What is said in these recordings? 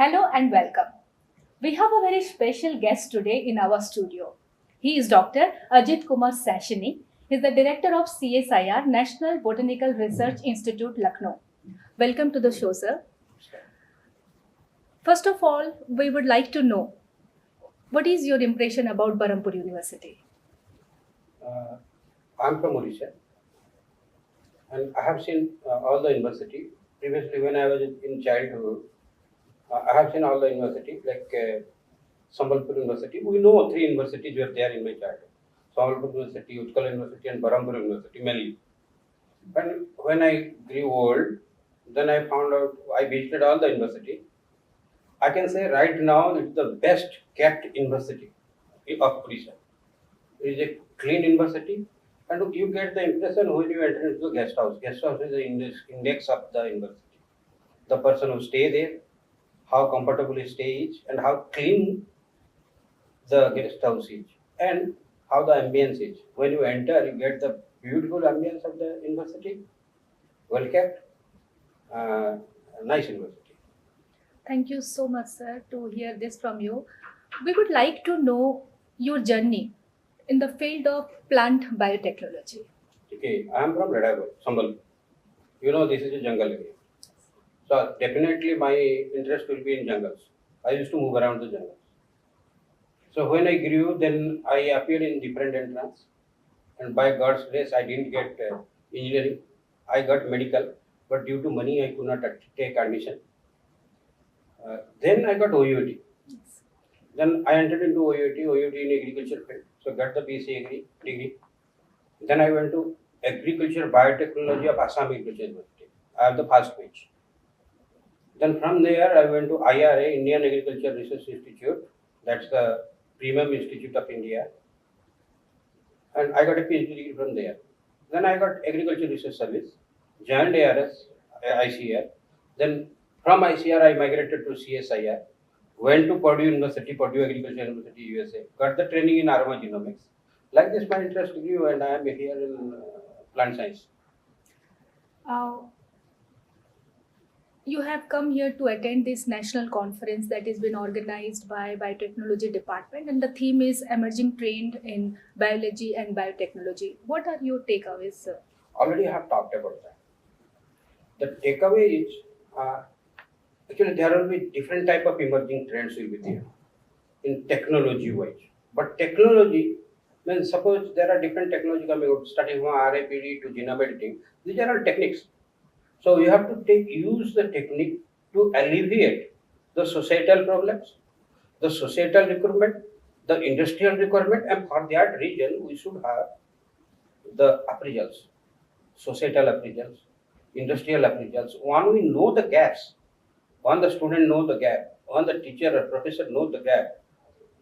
Hello and welcome. We have a very special guest today in our studio. He is Dr. Ajit Kumar Sashini. He is the director of CSIR, National Botanical Research Institute, Lucknow. Welcome to the show, sir. First of all, we would like to know what is your impression about Barampur University? Uh, I'm from Odisha, and I have seen all the university. Previously, when I was in childhood, I have seen all the university like Sambalpur University. We know three universities were there in my childhood: Sambalpur University, Utkal University, and Barampur University mainly. And when I grew old, then I found out I visited all the university. I can say right now it's the best kept university of Odisha. It is a clean university, and you get the impression when you enter into the guest house. Guest house is the index of the university. The person who stay there, how comfortable his stay is, and how clean the guest house is, and how the ambience is. When you enter, you get the beautiful ambience of the university, well kept, uh, nice university. Thank you so much, sir, to hear this from you. We would like to know your journey in the field of plant biotechnology. Okay, I am from Ladakh, Sambal. You know this is a jungle area. So definitely my interest will be in jungles. I used to move around the jungles. So when I grew, then I appeared in different entrance, and by God's grace, I didn't get engineering. I got medical, but due to money, I could not take admission. Then I got OUT. Then I entered into OUT in agriculture field. So got the BC degree. Then I went to agriculture biotechnology of Assam Agriculture University. I have the first page. Then from there, I went to IRA, Indian Agriculture Research Institute. That's the premium institute of India. And I got a PhD degree from there. Then I got Agriculture Research Service, joined ARS, ICR. Then from ICR, I migrated to CSIR, went to Purdue University, Purdue Agriculture University, USA, got the training in aroma genomics. Like this, my interest grew, and I am here in plant science. Uh, you have come here to attend this national conference that has been organized by biotechnology department, and the theme is emerging trend in biology and biotechnology. What are your takeaways, sir? Already I have talked about that. The takeaway is actually there will be different type of emerging trends will be there in technology wise. But technology, when suppose there are different technology coming out, starting from RAPD to genome editing, these are all techniques. So you have to use the technique to alleviate the societal problems, the societal requirement, the industrial requirement, and for that region we should have the appraisals, societal appraisals, industrial appraisals. One we know the gaps, one the student know the gap, one the teacher or professor know the gap,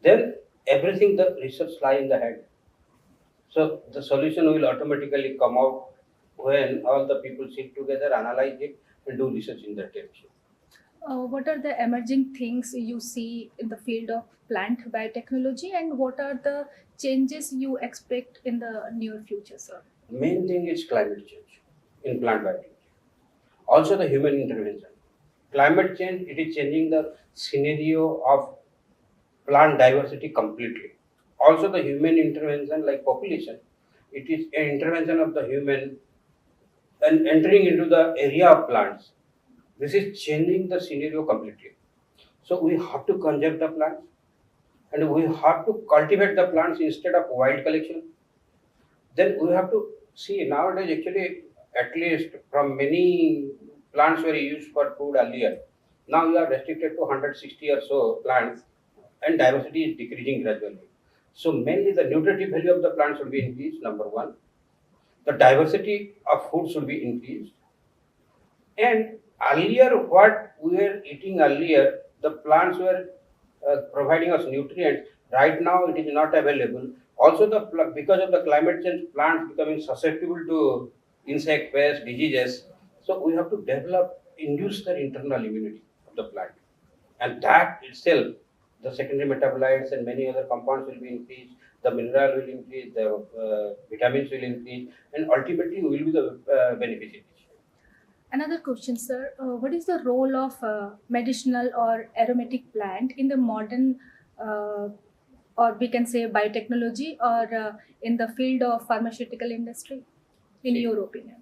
then everything the research lie in the head. So the solution will automatically come out when all the people sit together, analyze it, and do research in that direction. What are the emerging things you see in the field of plant biotechnology, and what are the changes you expect in the near future, sir? Main thing is climate change in plant biology. Also the human intervention. Climate change, it is changing the scenario of plant diversity completely. Also the human intervention like population, it is an intervention of the human and entering into the area of plants. This is changing the scenario completely. So we have to conserve the plants, and we have to cultivate the plants instead of wild collection. Then we have to see nowadays actually at least from many plants were used for food earlier. Now you are restricted to 160 or so plants, and diversity is decreasing gradually. So mainly the nutritive value of the plants should be increased, number one. The diversity of food should be increased. And earlier, what we were eating earlier, the plants were providing us nutrients. Right now, it is not available. Also, because of the climate change, plants becoming susceptible to insect pests, diseases. So we have to develop, induce the internal immunity of the plant, and that itself, the secondary metabolites and many other compounds will be increased. The mineral will increase, the vitamins will increase, and ultimately we will be the beneficiaries. Another question, sir. What is the role of medicinal or aromatic plant in the modern, uh, or we can say biotechnology, or in the field of pharmaceutical industry, in See, your opinion?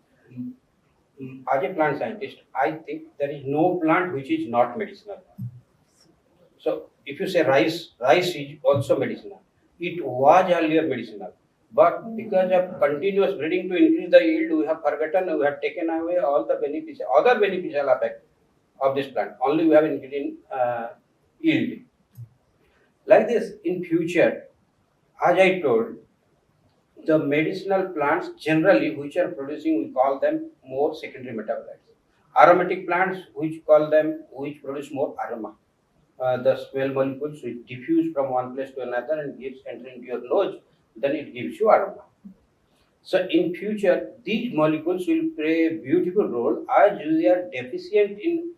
as a plant scientist, I think there is no plant which is not medicinal. So if you say rice is also medicinal. It was earlier medicinal, but because of continuous breeding to increase the yield, we have forgotten, we have taken away all the other beneficial effect of this plant. Only we have increased yield. Like this, in future, as I told, the medicinal plants generally which are producing, we call them more secondary metabolites. Aromatic plants, which produce more aroma. The smell molecules which diffuse from one place to another and gives entry into your nose, then it gives you aroma. So in future, these molecules will play a beautiful role as we are deficient in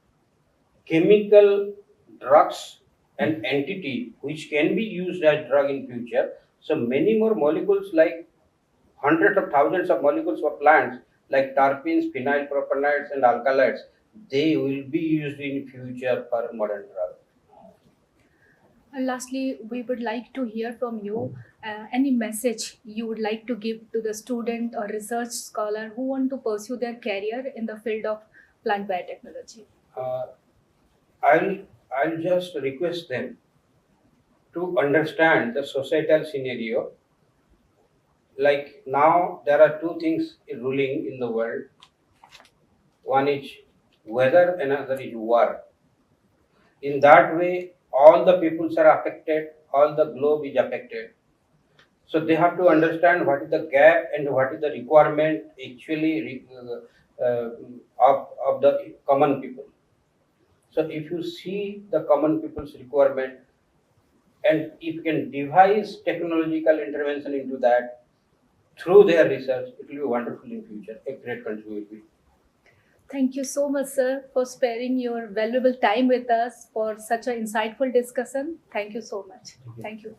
chemical drugs and entity which can be used as drug in future. So many more molecules like hundreds of thousands of molecules for plants like terpenes, phenyl propanoids and alkaloids, they will be used in future for modern drugs. And lastly, we would like to hear from you any message you would like to give to the student or research scholar who want to pursue their career in the field of plant biotechnology. Uh, I'll I'll just request them to understand the societal scenario. Like now, there are two things ruling in the world. One is weather, another is war. In that way, all the peoples are affected, all the globe is affected. So they have to understand what is the gap and what is the requirement of the common people. So if you see the common people's requirement and if you can devise technological intervention into that through their research, it will be wonderful in future. A great country will be. Thank you so much, sir, for sparing your valuable time with us for such an insightful discussion. Thank you so much. Thank you.